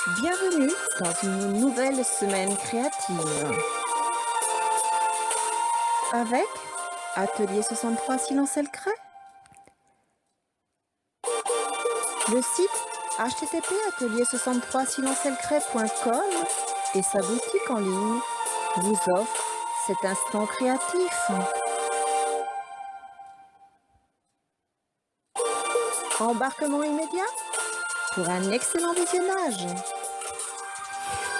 Bienvenue dans une nouvelle semaine créative avec Atelier 63 Silence et le Creux. Le site http://atelier63silenceelcret.com et sa boutique en ligne vous offrent cet instant créatif. Embarquement immédiat pour un excellent visionnage.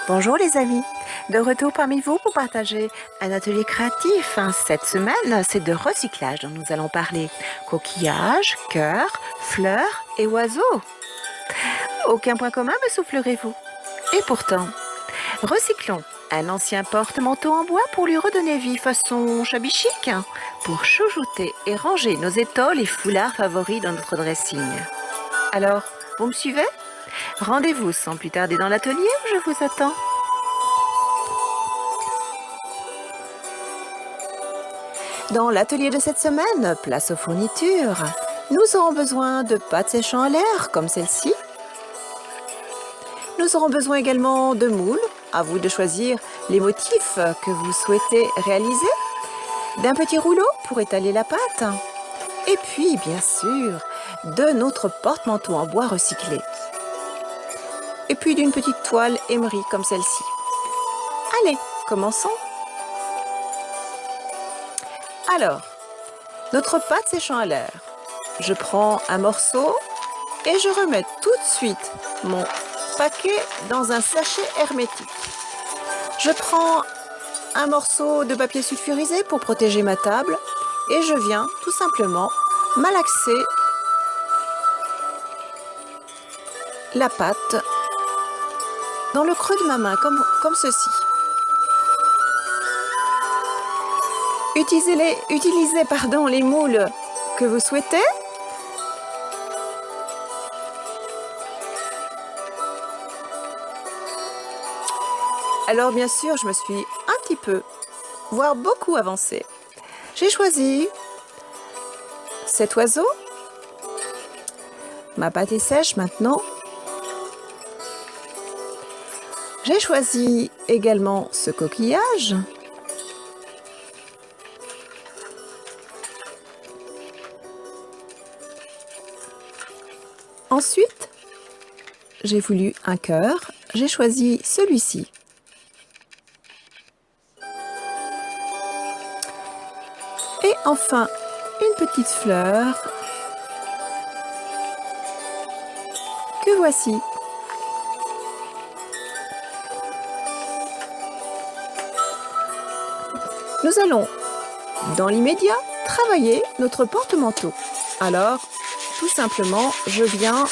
Bonjour les amis, de retour parmi vous pour partager un atelier créatif. Cette semaine, c'est de recyclage dont nous allons parler. Coquillages, cœurs, fleurs et oiseaux. Aucun point commun, me soufflerez-vous? Et pourtant, recyclons un ancien porte-manteau en bois pour lui redonner vie façon shabby chic, pour chouchouter et ranger nos étoiles et foulards favoris dans notre dressing. Alors, vous me suivez? Rendez-vous sans plus tarder dans l'atelier où je vous attends. Dans l'atelier de cette semaine, place aux fournitures, nous aurons besoin de pâtes séchant à l'air comme celle-ci. Nous aurons besoin également de moules, à vous de choisir les motifs que vous souhaitez réaliser, d'un petit rouleau pour étaler la pâte, et puis bien sûr de notre porte-manteau en bois recyclé, et puis d'une petite toile émery comme celle-ci. Allez, commençons. Alors, notre pâte séchant à l'air, je prends un morceau et je remets tout de suite mon paquet dans un sachet hermétique. Je prends un morceau de papier sulfurisé pour protéger ma table et je viens tout simplement malaxer la pâte dans le creux de ma main comme ceci. Utilisez les moules que vous souhaitez. Alors bien sûr, je me suis un petit peu, voire beaucoup avancée. J'ai choisi cet oiseau. Ma pâte est sèche maintenant. J'ai choisi également ce coquillage. Ensuite, j'ai voulu un cœur. J'ai choisi celui-ci. Et enfin, une petite fleur que voici. Nous allons, dans l'immédiat, travailler notre porte-manteau. Alors, tout simplement, je viens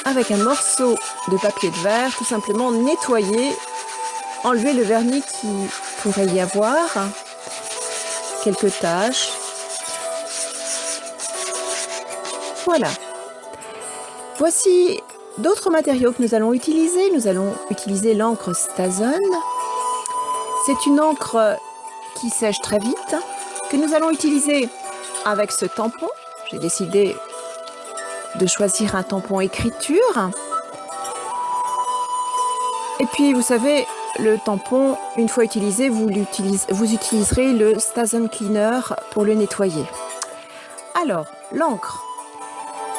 avec un morceau de papier de verre, tout simplement nettoyer, enlever le vernis qui pourrait y avoir, quelques taches. Voilà. Voici d'autres matériaux que nous allons utiliser. Nous allons utiliser l'encre Stason. C'est une encre qui sèche très vite, que nous allons utiliser avec ce tampon. J'ai décidé de choisir un tampon écriture. Et puis, vous savez, le tampon, une fois utilisé, vous utiliserez le Stason Cleaner pour le nettoyer. Alors, l'encre.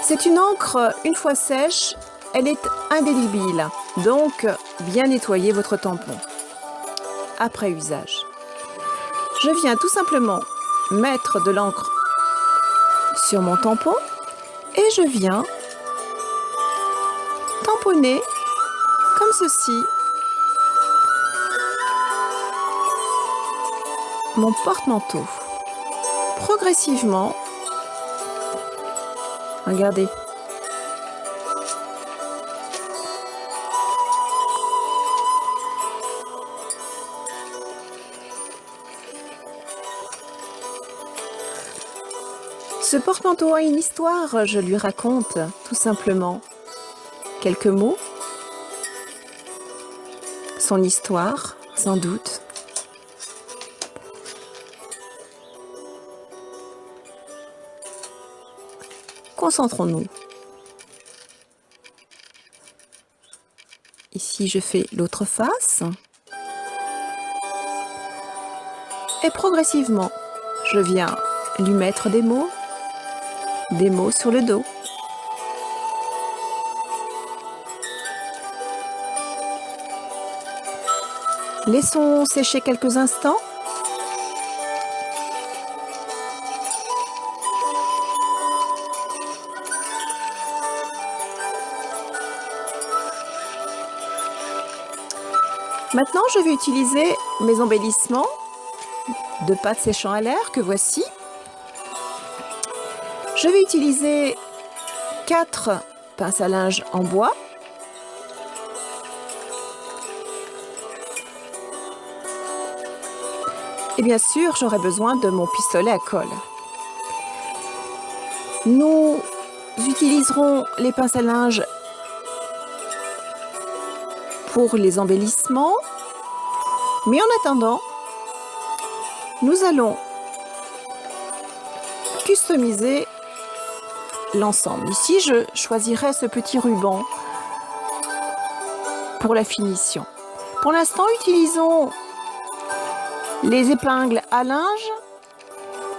C'est une encre, une fois sèche, elle est indélébile. Donc, bien nettoyer votre tampon après usage. Je viens tout simplement mettre de l'encre sur mon tampon et je viens tamponner comme ceci mon porte-manteau. Progressivement, regardez. Ce porte-manteau a une histoire, je lui raconte tout simplement quelques mots, son histoire, sans doute. Concentrons-nous. Ici, je fais l'autre face. Et progressivement, je viens lui mettre des mots sur le dos. Laissons sécher quelques instants. Maintenant, je vais utiliser mes embellissements de pâte séchant à l'air que voici. Je vais utiliser 4 pinces à linge en bois. Et bien sûr, j'aurai besoin de mon pistolet à colle. Nous utiliserons les pinces à linge pour les embellissements. Mais en attendant, nous allons customiser l'ensemble. Ici, je choisirai ce petit ruban pour la finition. Pour l'instant, utilisons les épingles à linge.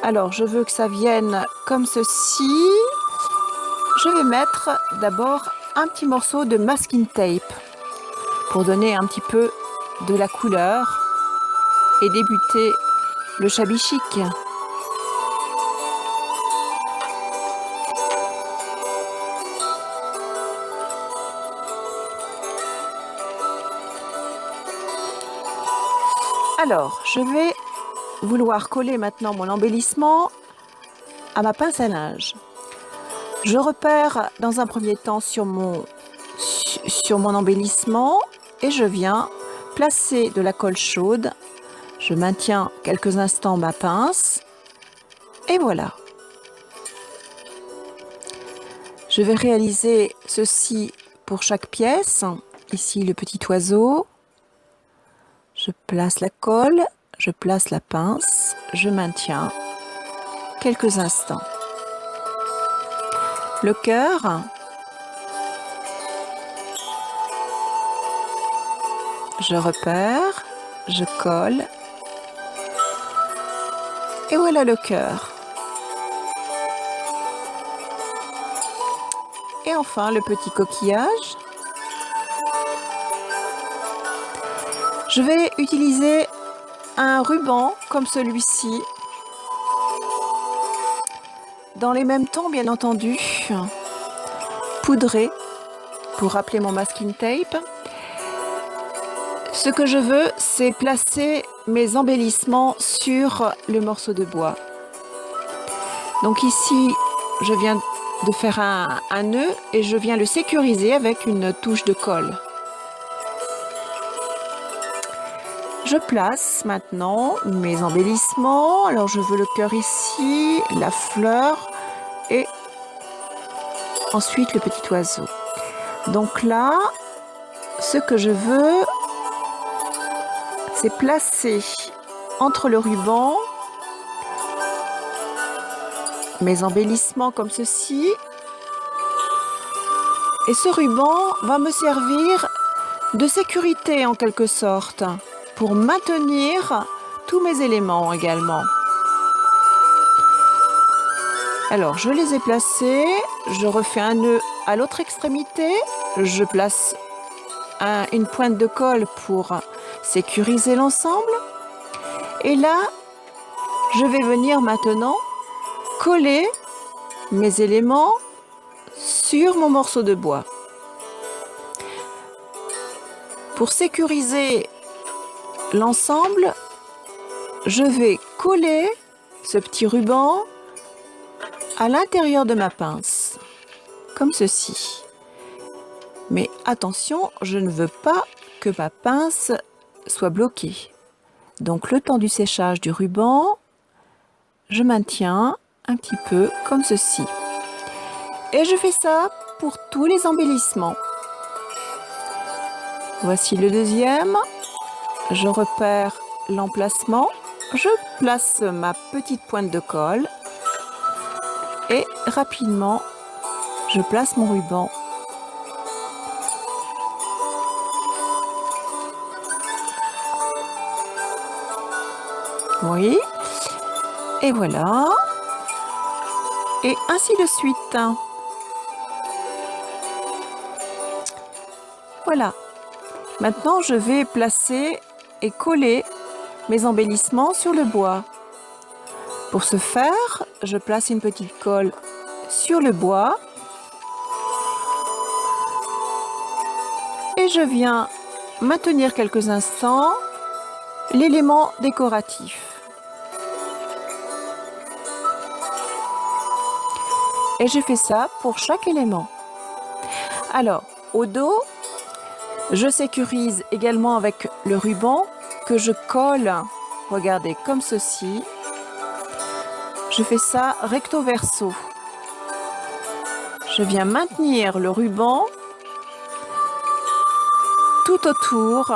Alors, je veux que ça vienne comme ceci. Je vais mettre d'abord un petit morceau de masking tape pour donner un petit peu de la couleur et débuter le shabby chic. Alors, je vais vouloir coller maintenant mon embellissement à ma pince à linge. Je repère dans un premier temps sur mon embellissement et je viens placer de la colle chaude. Je maintiens quelques instants ma pince et voilà. Je vais réaliser ceci pour chaque pièce. Ici, le petit oiseau. Je place la colle, je place la pince, je maintiens quelques instants. Le cœur, je repère, je colle, et voilà le cœur. Et enfin le petit coquillage. Je vais utiliser un ruban comme celui-ci, dans les mêmes tons bien entendu, poudré pour rappeler mon masking tape. Ce que je veux, c'est placer mes embellissements sur le morceau de bois. Donc ici, je viens de faire un nœud et je viens le sécuriser avec une touche de colle. Je place maintenant mes embellissements. Alors je veux le cœur ici, la fleur et ensuite le petit oiseau. Donc là, ce que je veux, c'est placer entre le ruban mes embellissements comme ceci. Et ce ruban va me servir de sécurité en quelque sorte, pour maintenir tous mes éléments également. Alors, je les ai placés, je refais un nœud à l'autre extrémité, je place une pointe de colle pour sécuriser l'ensemble. Et là, je vais venir maintenant coller mes éléments sur mon morceau de bois. Pour sécuriser l'ensemble, je vais coller ce petit ruban à l'intérieur de ma pince, comme ceci. Mais attention, je ne veux pas que ma pince soit bloquée. Donc le temps du séchage du ruban, je maintiens un petit peu comme ceci. Et je fais ça pour tous les embellissements. Voici le deuxième. Je repère l'emplacement, je place ma petite pointe de colle et rapidement Je place mon ruban. Oui. Et voilà. Et ainsi de suite. Voilà. Maintenant, je vais placer et coller mes embellissements sur le bois. Pour ce faire, je place une petite colle sur le bois et je viens maintenir quelques instants l'élément décoratif. Et je fais ça pour chaque élément. Alors, au dos, je sécurise également avec le ruban que je colle, regardez, comme ceci. Je fais ça recto verso. Je viens maintenir le ruban tout autour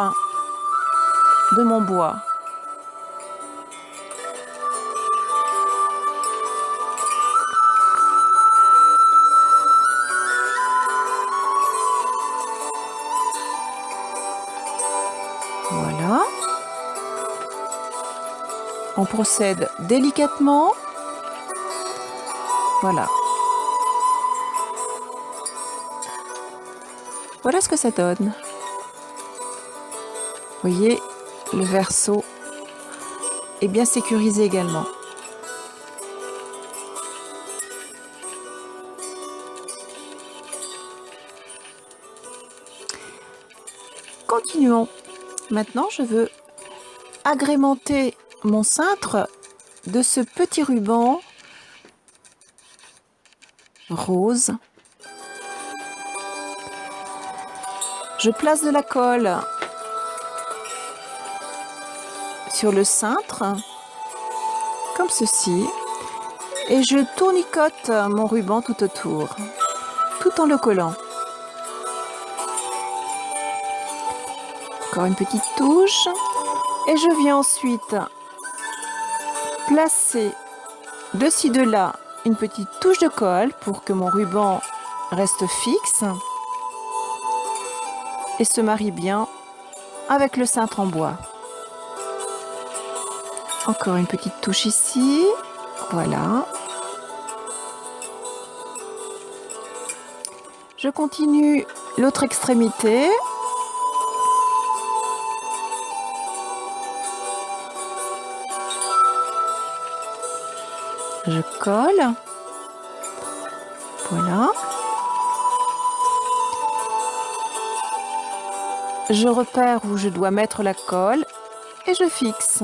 de mon bois. Voilà. On procède délicatement. Voilà. Voilà ce que ça donne. Vous voyez, le verso est bien sécurisé également. Continuons. Maintenant, je veux agrémenter mon cintre de ce petit ruban rose. Je place de la colle sur le cintre, comme ceci, et je tournicote mon ruban tout autour, tout en le collant. Encore une petite touche, et je viens ensuite placer de ci de là une petite touche de colle pour que mon ruban reste fixe et se marie bien avec le cintre en bois. Encore une petite touche ici, voilà. Je continue l'autre extrémité. Je colle. Voilà. Je repère où je dois mettre la colle et je fixe.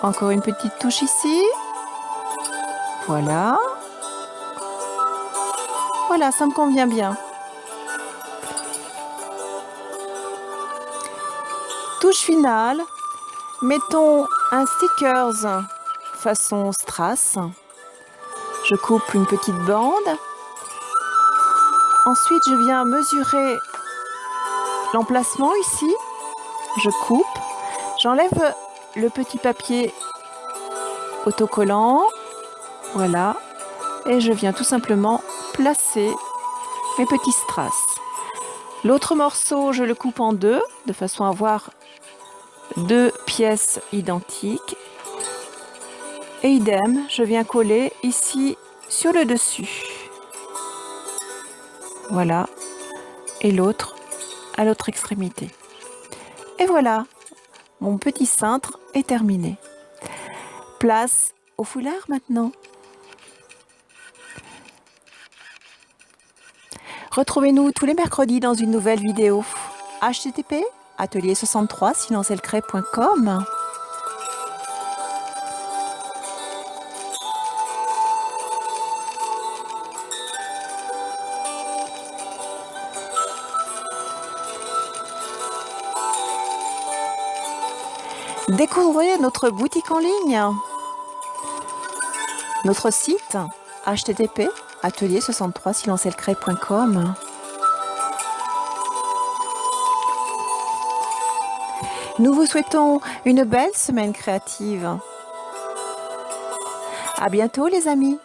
Encore une petite touche ici. Voilà. Voilà, ça me convient bien. Touche finale. Mettons un stickers façon strass. Je coupe une petite bande. Ensuite, je viens mesurer l'emplacement ici. Je coupe. J'enlève le petit papier autocollant. Voilà. Et je viens tout simplement placer mes petits strass. L'autre morceau, je le coupe en deux, de façon à avoir deux pièces identiques. Et idem, je viens coller ici sur le dessus. Voilà. Et l'autre à l'autre extrémité. Et voilà, mon petit cintre est terminé. Place au foulard maintenant. Retrouvez-nous tous les mercredis dans une nouvelle vidéo. http://atelier63silencelcret.com. Découvrez notre boutique en ligne. Notre site http://atelier63silencelcret.com. Nous vous souhaitons une belle semaine créative. À bientôt les amis.